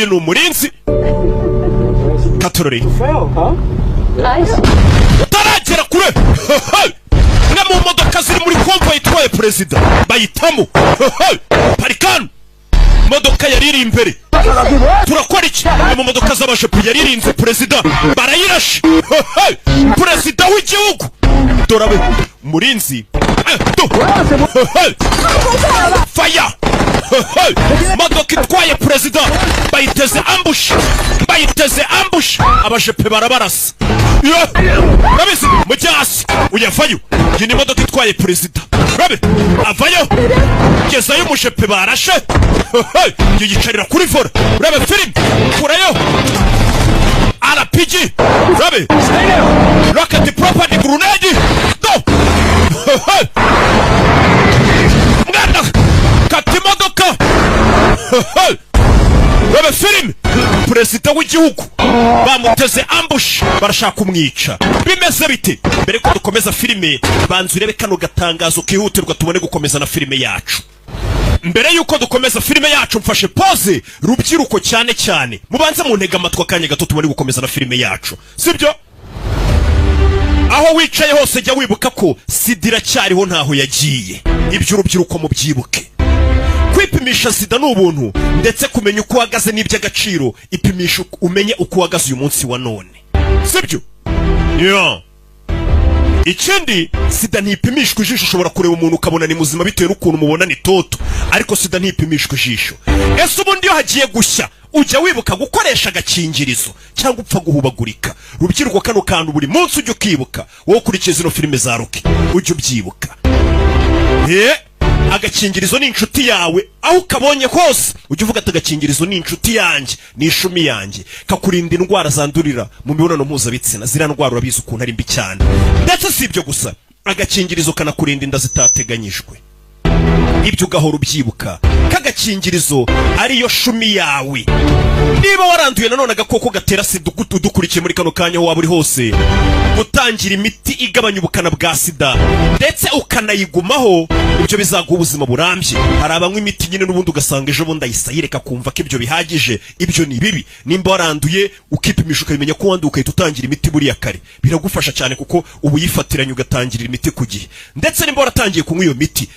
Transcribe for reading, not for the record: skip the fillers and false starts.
uyu ni umurinzi katorore utaragera kure mwe mu modoka ziri muri konvoyi itwaye perezida bayitamo parikano modoka yariri imbere turakora iki mwe mu modoka z'abashepu yaririnze perezida barayirashe perezida w'igihugu dorabe murinzi faya modoka itwaye perezida bayiteze ambush abashepe barabarasa rabizi mujye hasi uyavayo iyi ni modoka itwaye perezida rabe avayo gezayo umushepe barashe yiyicarira kuri vora rabe filime kurayo RPG rabe rocket property grenade do mwana kati modoka rabe filime perezida w'igihugu bamuteze ambush barashaka kumwica bimeze bite mbere ko dukomeza filime banzu urebe kano gatangazo kihutirwa tubone gukomeza na filime yacu mbere yuko dukomeza filime yacu mfashe pause rubyiruko cyane mubanze mu ntega amatwa kanya gato tubone gukomeza na filime yacu sibyo aho wicaye hose jya wibuka ko sidira cyariho ntaho yagiye ibyo urubyiruko mu byibuke kwipimisha sida n'ubuntu ndetse kumenya uko uhagaze n'iby'agaciro ipimisha umenye uko uhagaze uyu munsi wa none sibyo ikindi sida ntipimishwa ijisho ushobora kureba umuntu ukabona ni muzima bitewe n'ukuntu mubona ni toto ariko sida ntipimishwa ijisho ese ubundi iyo hagiye gushya ujya wibuka gukoresha agakingirizo cyangwa upfa guhubagurika rubyiruko kano kantu buri munsi ujya ukibuka wowe ukurikiye zino filime za Rocky ujya ubyibuka agakingirizo ni inshuti yawe aho ukabonye hose ujya uvuga ati agakingirizo ni inshuti yanjye ni ishumi yanjye kakurinda indwara zandurira mu mibonano mpuzabitsina ziriya ndwara urabizi ukuntu ari mbi cyane ndetse si ibyo gusa agakingirizo kanakurinda inda zitateganyijwe ibyo ugahora ubyibuka kagakingirizo ariyo shumi yawe niba waranduye nanone agakoko gatera sida udukurikiye muri kano kanya aho waba uri hose gutangira imiti igabanya ubukana bwa sida ndetse ukanayigumaho ibyo bizaguha ubuzima burambye hari abanywa imiti nyine n'ubundi ugasanga ejo bundi ayisayireka kumva ko ibyo bihagije ibyo ni bibi nimba waranduye ukipimisha ukabimenya ko wanduye ugahita utangira imiti buriya kare biragufasha cyane kuko ubu yifatiranye ugatangirira imiti ku gihe ndetse nimba waratangiye kunywa iyo miti